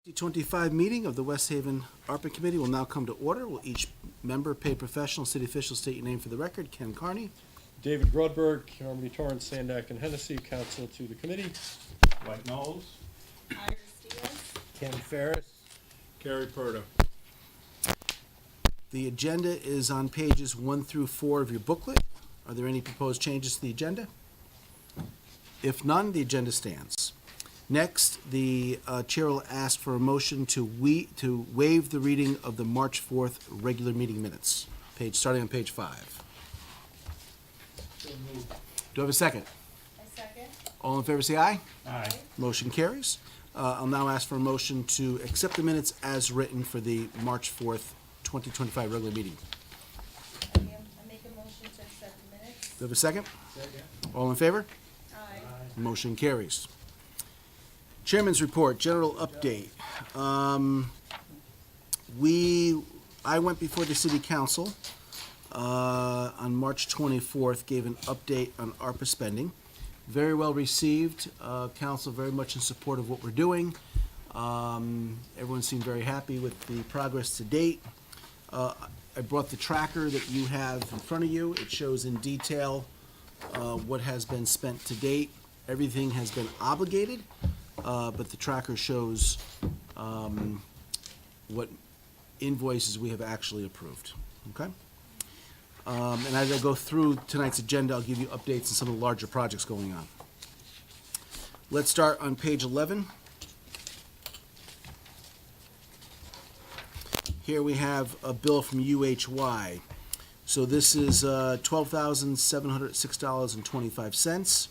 2025 meeting of the West Haven ARPA Committee will now come to order. Will each member, paid professional, city official state your name for the record? Ken Carney. David Grodberg, Harmony Torrance, Sandak, and Hennessy, counsel to the committee. White Knowles. Iris Diaz. Ken Ferris. Gary Purda. The agenda is on pages 1 through 4 of your booklet. Are there any proposed changes to the agenda? If none, the agenda stands. Next, the chair will ask for a motion to waive the reading of the March 4th regular meeting minutes, starting on page 5. So moved. Do I have a second? I second. All in favor say aye. Aye. Motion carries. I'll now ask for a motion to accept the minutes as written for the March 4th, 2025 regular meeting. I make a motion to accept the minutes. Do I have a second? Second. All in favor? Aye. Motion carries. Chairman's report, general update. I went before the city council on March 24th, gave an update on ARPA spending. Very well received. Council very much in support of what we're doing. Everyone seemed very happy with the progress to date. I brought the tracker that you have in front of you. It shows in detail what has been spent to date. Everything has been obligated. But the tracker shows what invoices we have actually approved, okay? And as I go through tonight's agenda, I'll give you updates on some of the larger projects going on. Let's start on page 11. Here we have a bill from UHY. So this is $12,706.25.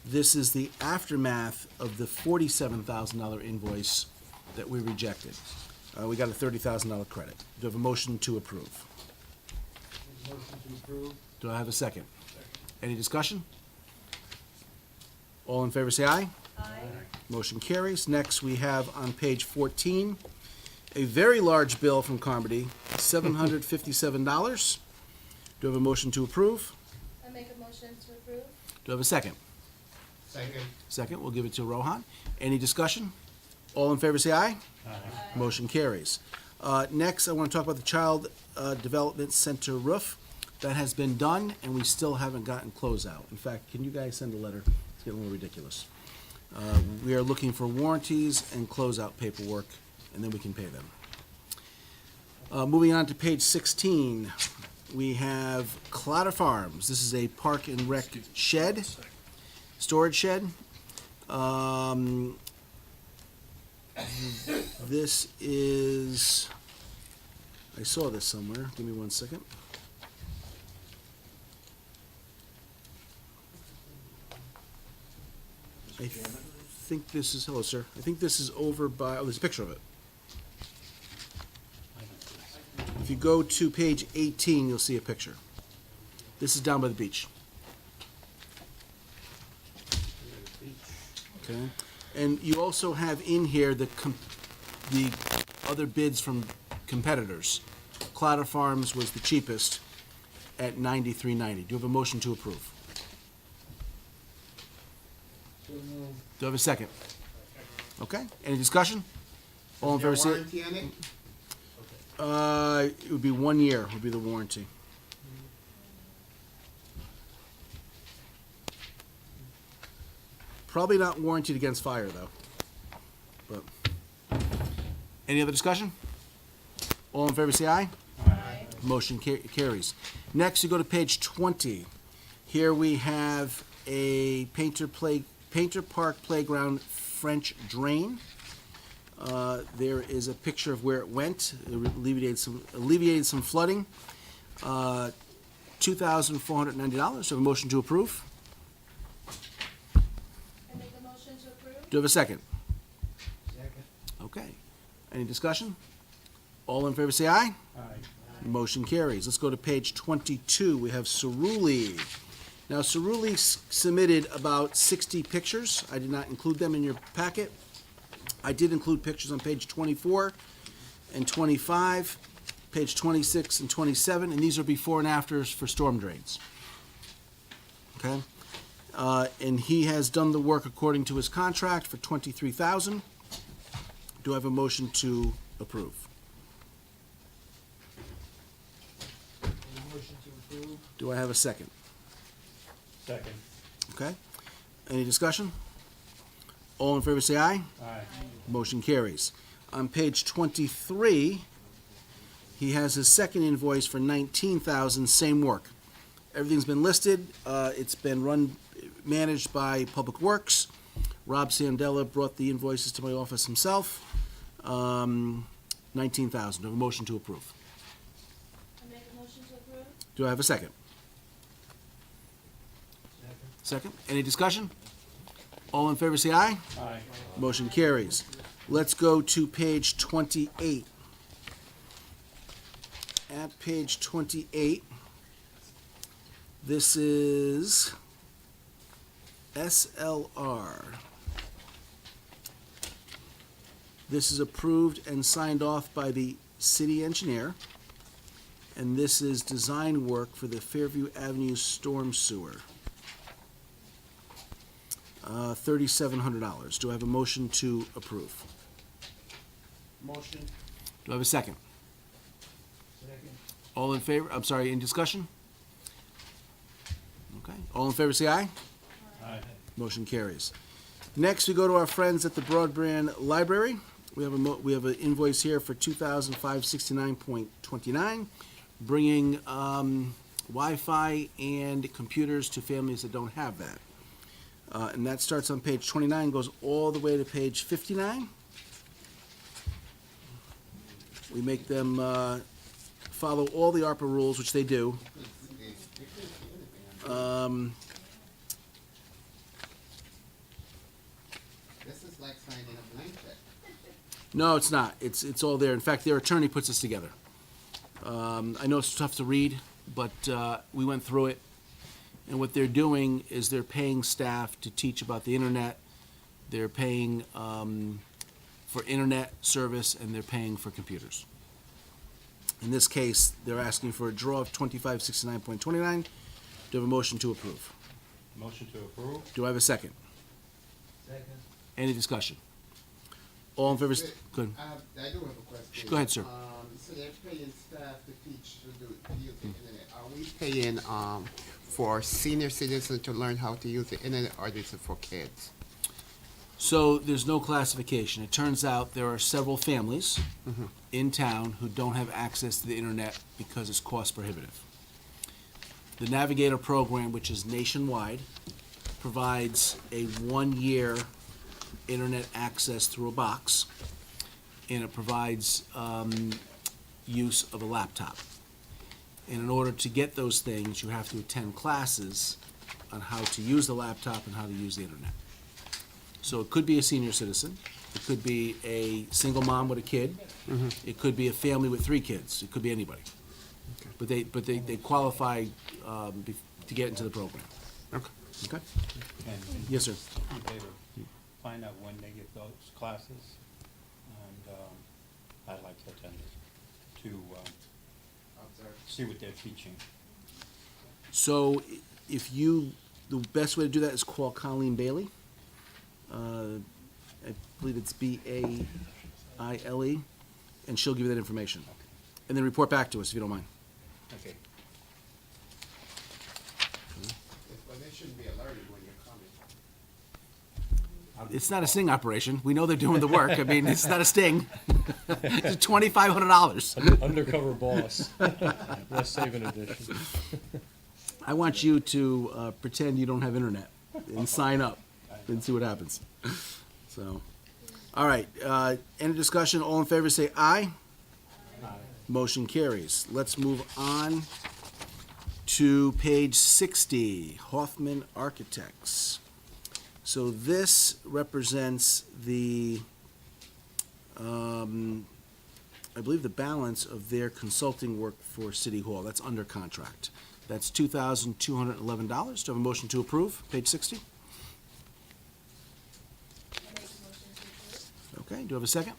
This is the aftermath of the $47,000 invoice that we rejected. We got a $30,000 credit. Do I have a motion to approve? Motion to approve. Do I have a second? Second. Any discussion? All in favor say aye. Aye. Motion carries. Next, we have on page 14, a very large bill from Carmody, $757. Do I have a motion to approve? I make a motion to approve. Do I have a second? Second. Second, we'll give it to Rohan. Any discussion? All in favor say aye. Aye. Motion carries. Next, I want to talk about the Child Development Center roof. That has been done, and we still haven't gotten closeout. In fact, can you guys send a letter? It's getting a little ridiculous. We are looking for warranties and closeout paperwork, and then we can pay them. Moving on to page 16, we have Clatter Farms. This is a park and rec shed, storage shed. This is, I saw this somewhere. Give me 1 second. I think this is, hello, sir. I think this is over by, oh, there's a picture of it. If you go to page 18, you'll see a picture. This is down by the beach. Okay. And you also have in here the other bids from competitors. Clatter Farms was the cheapest at $93.90. Do you have a motion to approve? So moved. Do I have a second? Okay. Any discussion? All in favor say. Warranty on it? It would be 1 year would be the warranty. Probably not warranted against fire, though. But any other discussion? All in favor say aye. Aye. Motion carries. Next, you go to page 20. Here we have a Painter Park Playground French drain. There is a picture of where it went. It alleviated some flooding. $2,490. So a motion to approve. I make a motion to approve. Do you have a second? Second. Okay. Any discussion? All in favor say aye. Aye. Motion carries. Let's go to page 22. We have Cerulli. Now, Cerulli submitted about 60 pictures. I did not include them in your packet. I did include pictures on page 24 and 25, page 26 and 27, and these are before and afters for storm drains. Okay? And he has done the work according to his contract for $23,000. Do I have a motion to approve? Make a motion to approve. Do I have a second? Second. Okay. Any discussion? All in favor say aye. Aye. Motion carries. On page 23, he has his second invoice for $19,000, same work. Everything's been listed. It's been managed by Public Works. Rob Sandella brought the invoices to my office himself. $19,000. Do I have a motion to approve? I make a motion to approve. Do I have a second? Second. Second. Any discussion? All in favor say aye. Aye. Motion carries. Let's go to page 28. At page 28, this is SLR. This is approved and signed off by the city engineer, and this is design work for the Fairview Avenue storm sewer. $3,700. Do I have a motion to approve? Motion. Do I have a second? Second. All in favor, I'm sorry, in discussion? Okay, all in favor say aye. Aye. Motion carries. Next, we go to our friends at the Broadband Library. We have an invoice here for $2,569.29, bringing Wi-Fi and computers to families that don't have that. And that starts on page 29, goes all the way to page 59. We make them follow all the ARPA rules, which they do. This is like signing a blank check. No, it's not. It's all there. In fact, their attorney puts this together. I know it's tough to read, but we went through it. And what they're doing is they're paying staff to teach about the internet. They're paying for internet service, and they're paying for computers. In this case, they're asking for a draw of $2,569.29. Do I have a motion to approve? Motion to approve? Do I have a second? Second. Any discussion? All in favor? Good. I do have a question. Go ahead, sir. So they're paying staff to teach to use the internet. Are we paying for senior citizens to learn how to use the internet, or is it for kids? So there's no classification. It turns out there are several families in town who don't have access to the internet because it's cost prohibitive. The Navigator program, which is nationwide, provides a 1-year internet access through a box, and it provides use of a laptop. And in order to get those things, you have to attend classes on how to use the laptop and how to use the internet. So it could be a senior citizen, it could be a single mom with a kid, it could be a family with 3 kids, it could be anybody. But they qualify to get into the program. Okay. Okay? And Yes, sir. they would find out when they get those classes, and I'd like to attend it, to see what they're teaching. So the best way to do that is call Colleen Bailey. I believe it's B-A-I-L-E, and she'll give you that information. And then report back to us if you don't mind. Okay. But they shouldn't be alerted when you're coming. It's not a sting operation. We know they're doing the work. I mean, it's not a sting. It's $2,500. Undercover boss. West Haven edition. I want you to pretend you don't have internet and sign up and see what happens. So, all right. Any discussion? All in favor say aye. Aye. Motion carries. Let's move on to page 60, Hoffman Architects. So this represents the, I believe the balance of their consulting work for City Hall. That's under contract. That's $2,211. Do I have a motion to approve? Page 60? I make a motion to approve. Okay, do I have a second?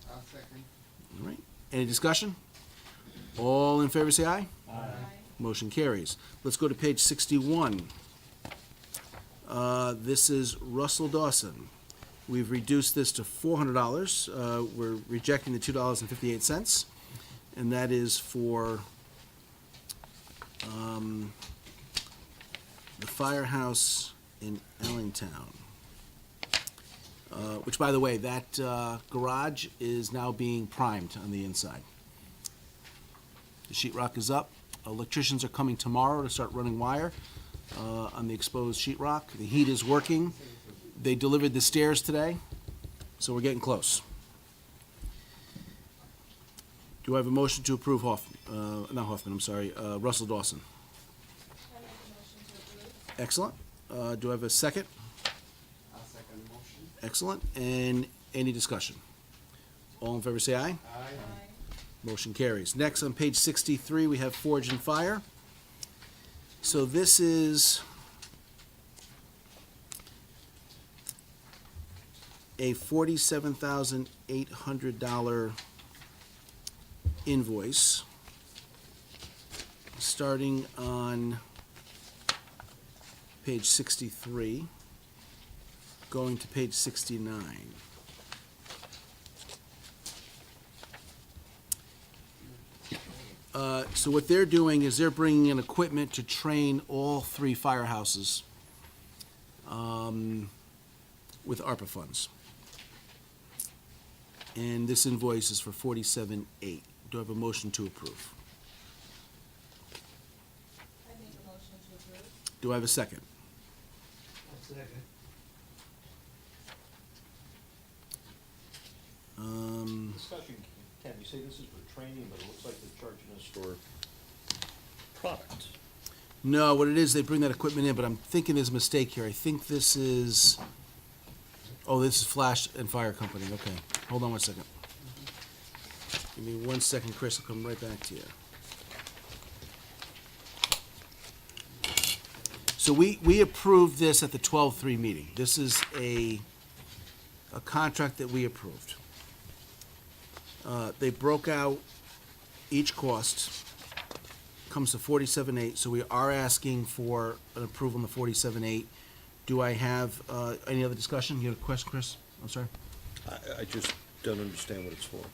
I'll second. All right. Any discussion? All in favor say aye. Aye. Motion carries. Let's go to page 61. This is Russell Dawson. We've reduced this to $400. We're rejecting the $2.58, and that is for the firehouse in Allentown. Which, by the way, that garage is now being primed on the inside. The sheetrock is up. Electricians are coming tomorrow to start running wire on the exposed sheetrock. The heat is working. They delivered the stairs today, so we're getting close. Do I have a motion to approve Russell Dawson? I make a motion to approve. Excellent. Do I have a second? I'll second the motion. Excellent. And any discussion? All in favor say aye. Aye. Motion carries. Next, on page 63, we have Forge and Fire. So this is a $47,800 invoice, starting on page 63, going to page 69. So what they're doing is they're bringing in equipment to train all three firehouses with ARPA funds. And this invoice is for $47,800. Do I have a motion to approve? I make a motion to approve. Do I have a second? I'll second. Discussion, Ken, you say this is for training, but it looks like they're charging us for product. No, what it is, they bring that equipment in, but I'm thinking there's a mistake here. I think this is, oh, this is Flash and Fire Company. Okay, hold on one second. Give me 1 second, Chris, I'll come right back to you. So we approved this at the 12-3 meeting. This is a contract that we approved. They broke out each cost, comes to $47,800, so we are asking for an approval on the $47,800. Do I have any other discussion? You have a question, Chris? I'm sorry. I just don't understand what it's for.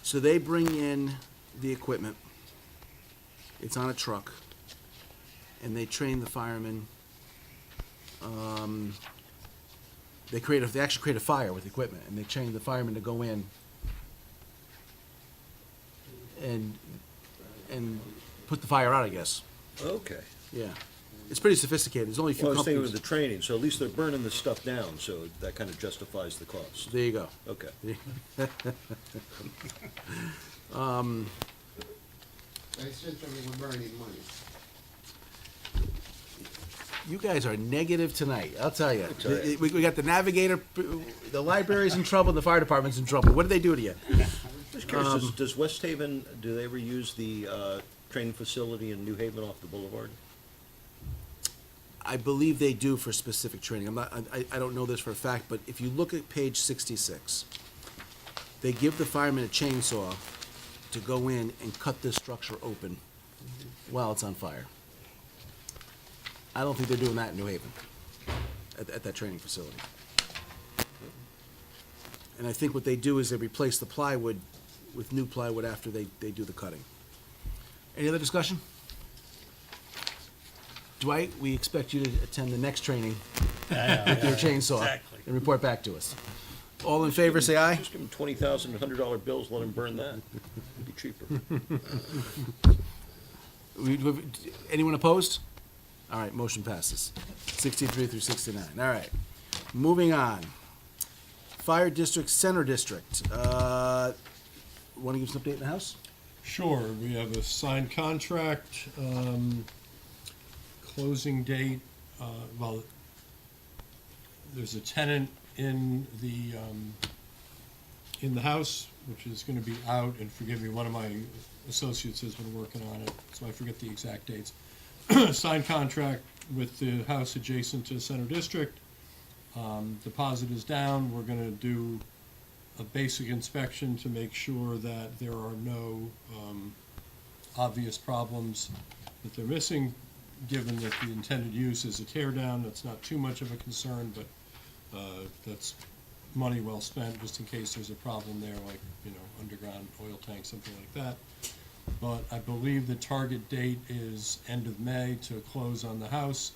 So they bring in the equipment. It's on a truck, and they train the firemen. They actually create a fire with equipment, and they train the firemen to go in and put the fire out, I guess. Okay. Yeah. It's pretty sophisticated. There's only a few Well, I was thinking companies. with the training, so at least they're burning this stuff down, so that kind of justifies the cost. There you go. Okay. Essentially, we're burning money. You guys are negative tonight, I'll tell you. tell you. We got the navigator, the library's in trouble, the fire department's in trouble. What did they do to you? Just curious, does West Haven, do they ever use the training facility in New Haven off the boulevard? I believe they do for specific training. I don't know this for a fact, but if you look at page 66, they give the firemen a chainsaw to go in and cut this structure open while it's on fire. I don't think they're doing that in New Haven, at that training facility. And I think what they do is they replace the plywood with new plywood after they do the cutting. Any other discussion? Dwight, we expect you to attend the next training with your chainsaw and report back to us. All in favor, say aye. Just give them $20,100 bills, let them burn that. It'd be cheaper. Anyone opposed? All right, motion passes. 63 through 69. All right, moving on. Fire District, Center District. Want to give us an update in the House? Sure, we have a signed contract, closing date, well, there's a tenant in the house, which is gonna be out, and forgive me, one of my associates has been working on it, so I forget the exact dates. Signed contract with the house adjacent to Center District. Deposit is down. We're gonna do a basic inspection to make sure that there are no obvious problems that they're missing. given that the intended use is a tear down, that's not too much of a concern, but that's money well spent, just in case there's a problem there, like, underground oil tank, something like that. But I believe the target date is end of May to close on the house.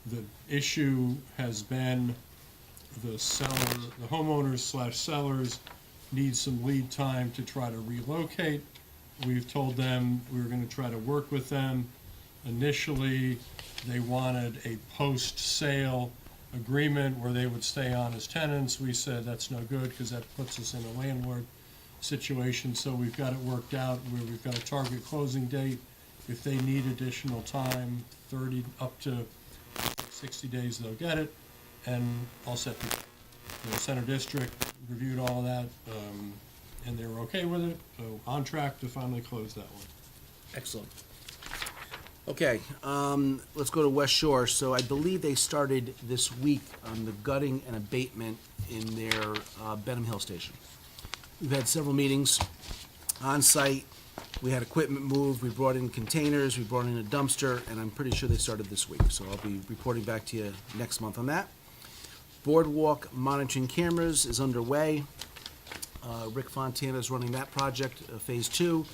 The issue has been the homeowners/sellers need some lead time to try to relocate. We've told them we were gonna try to work with them. Initially, they wanted a post-sale agreement where they would stay on as tenants. We said that's no good because that puts us in a landlord situation, so we've got it worked out where we've got a target closing date. If they need additional time, 30 up to 60 days, they'll get it, and all set to go. The Center District reviewed all of that, and they were okay with it, so on track to finally close that one. Excellent. Okay, let's go to West Shore. So I believe they started this week on the gutting and abatement in their Benham Hill station. We've had several meetings on site. We had equipment moved, we brought in containers, we brought in a dumpster, and I'm pretty sure they started this week. So I'll be reporting back to you next month on that. Boardwalk monitoring cameras is underway. Rick Fontana is running that project, phase 2.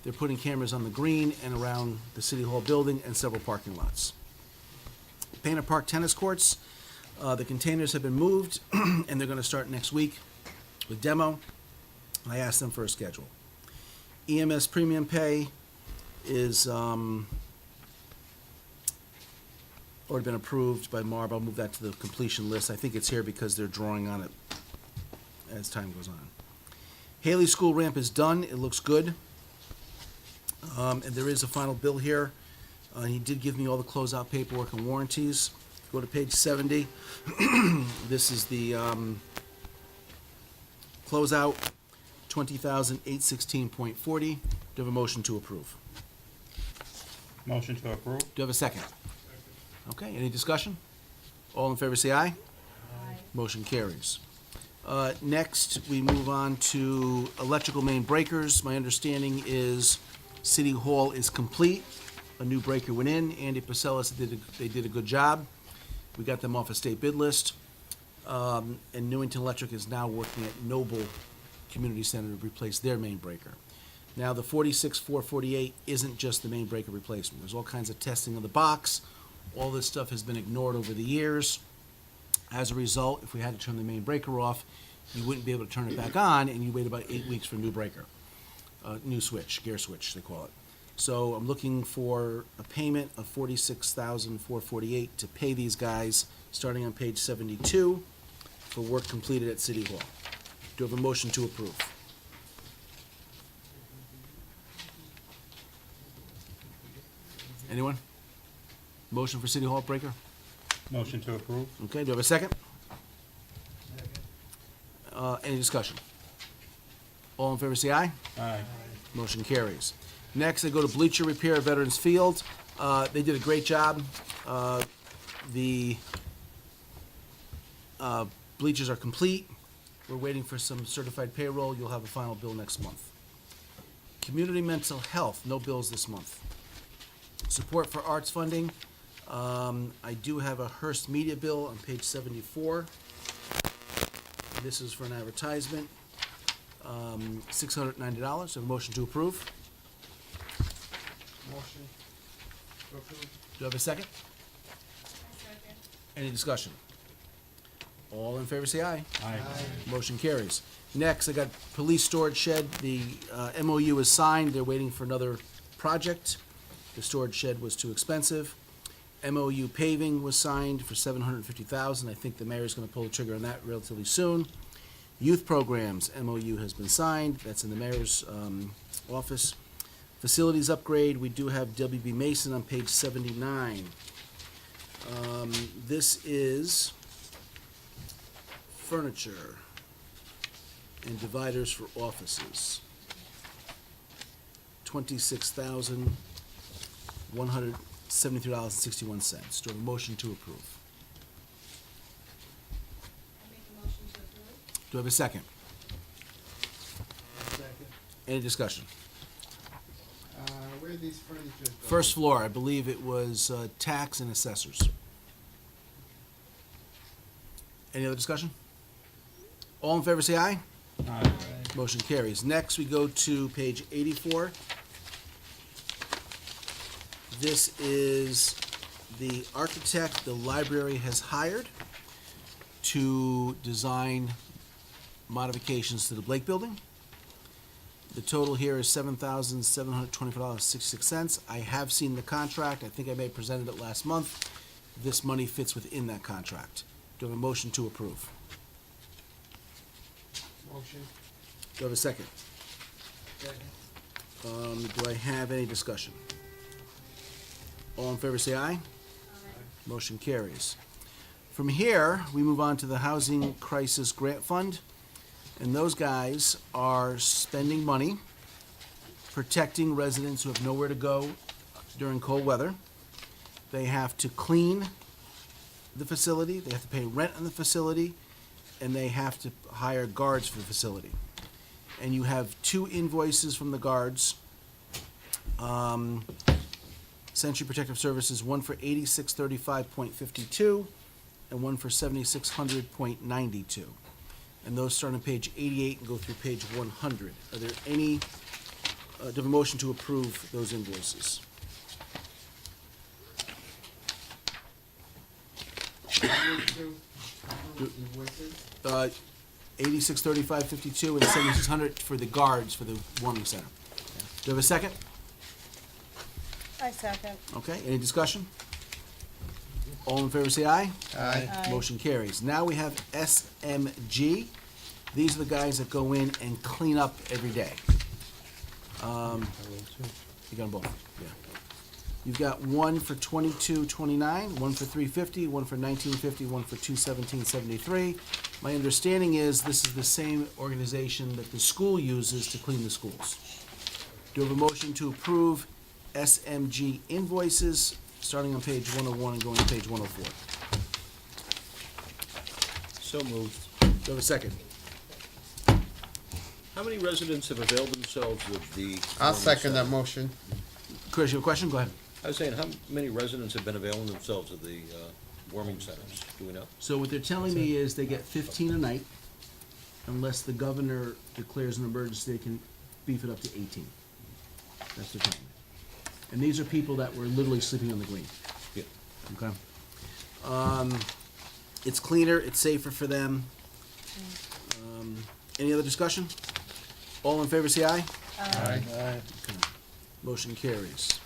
They're putting cameras on the green and around the City Hall building and several parking lots. Painter Park tennis courts, the containers have been moved, and they're gonna start next week with demo. I asked them for a schedule. EMS premium pay is, already been approved by Marb. I'll move that to the completion list. I think it's here because they're drawing on it as time goes on. Haley School ramp is done. It looks good. And there is a final bill here. He did give me all the closeout paperwork and warranties. Go to page 70. This is the closeout, $20,816.40. Do you have a motion to approve? Motion to approve? Do you have a second? Okay, any discussion? All in favor say aye. Aye. Motion carries. Next, we move on to electrical main breakers. My understanding is City Hall is complete. A new breaker went in. Andy Pacellis, they did a good job. We got them off a state bid list. And Newington Electric is now working at Noble Community Center to replace their main breaker. Now, the 46448 isn't just the main breaker replacement. There's all kinds of testing of the box. All this stuff has been ignored over the years. As a result, if we had to turn the main breaker off, you wouldn't be able to turn it back on, and you wait about 8 weeks for a new breaker. New switch, gear switch, they call it. So I'm looking for a payment of $46,448 to pay these guys, starting on page 72, for work completed at City Hall. Do you have a motion to approve? Anyone? Motion for City Hall breaker? Motion to approve? Okay, do you have a second? Second. Any discussion? All in favor say aye. Aye. Motion carries. Next, I go to bleacher repair at Veterans Field. They did a great job. The bleachers are complete. We're waiting for some certified payroll. You'll have a final bill next month. Community mental health, no bills this month. Support for arts funding. I do have a Hearst Media bill on page 74. This is for an advertisement. $690. A motion to approve. Motion to approve. Do you have a second? Second. Any discussion? All in favor say aye. Aye. Motion carries. Next, I got police storage shed. The MOU is signed. They're waiting for another project. The storage shed was too expensive. MOU paving was signed for $750,000. I think the mayor's gonna pull the trigger on that relatively soon. Youth programs, MOU has been signed. That's in the mayor's office. Facilities upgrade, we do have WB Mason on page 79. This is furniture and dividers for offices. $26,173.61. Do I have a motion to approve? I make a motion to approve. Do I have a second? Second. Any discussion? Where did this furniture go? First floor, I believe it was tax and assessors. Any other discussion? All in favor, say aye. Aye. Motion carries. Next, we go to page 84. This is the architect the library has hired to design modifications to the Blake Building. The total here is $7,724.66. I have seen the contract. I think I may have presented it last month. This money fits within that contract. Do I have a motion to approve? Motion. Do I have a second? Second. Do I have any discussion? All in favor, say aye. Motion carries. From here, we move on to the Housing Crisis Grant Fund, and those guys are spending money protecting residents who have nowhere to go during cold weather. They have to clean the facility, they have to pay rent on the facility, and they have to hire guards for the facility. And you have two invoices from the guards. Century Protective Services, one for 8635.52 and one for 7600.92. And those start on page 88 and go through page 100. Are there any, do you have a motion to approve those invoices? Move to approve invoices. 8635.52 and 7600 for the guards for the warming center. Do you have a second? I second. Okay, any discussion? All in favor, say aye. Aye. Motion carries. Now we have SMG. These are the guys that go in and clean up every day. You got them both, yeah. You've got one for $22.29, one for $3.50, one for $19.50, one for $217.73. My understanding is this is the same organization that the school uses to clean the schools. Do you have a motion to approve SMG invoices, starting on page 101 and going to page 104? So moved. Do you have a second? How many residents have availed themselves of the? I'll warming second that center? motion. Chris, you have a question? Go ahead. I was saying, how many residents have been availing themselves of the warming centers? Do we know? So what they're telling me is they get 15 a night, unless the governor declares an emergency, they can beef it up to 18. That's their telling me. And these are people that were literally sleeping on the green. Yeah. Okay. It's cleaner, it's safer for them. Any other discussion? All in favor, say aye. Aye. Okay. Motion carries.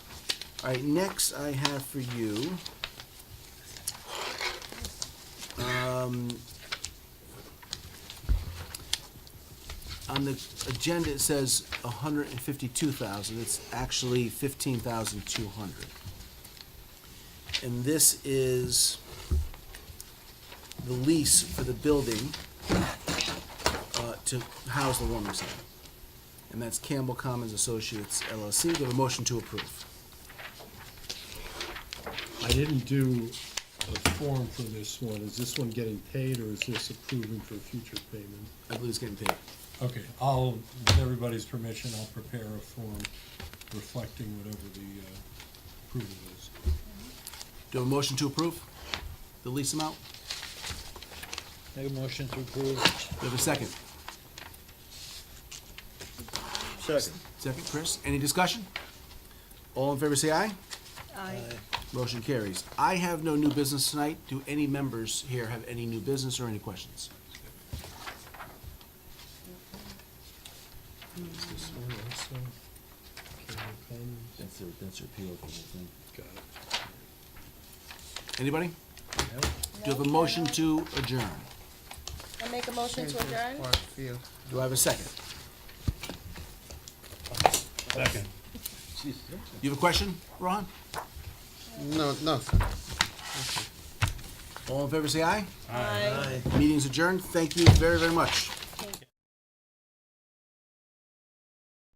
All right, next I have for you, on the agenda, it says 152,000, it's actually 15,200. And this is the lease for the building, to house the warming center. And that's Campbell Commons Associates LLC. Do you have a motion to approve? I didn't do a form for this one. Is this one getting paid, or is this approving for future payment? I believe it's getting paid. Okay, with everybody's permission, I'll prepare a form reflecting whatever the approval is. Do you have a motion to approve the lease amount? Make a motion to approve. Do you have a second? Second. Second, Chris. Any discussion? All in favor, say aye. Aye. Motion carries. I have no new business tonight. Do any members here have any new business or any questions? That's their appeal for the whole thing. Got it. Anybody? Do you have a motion to adjourn? I make a motion to adjourn? Parkfield. Do I have a second? Second. You have a question, Ron? No, sir. All in favor, say aye. Aye. Meeting's adjourned. Thank you very, very much.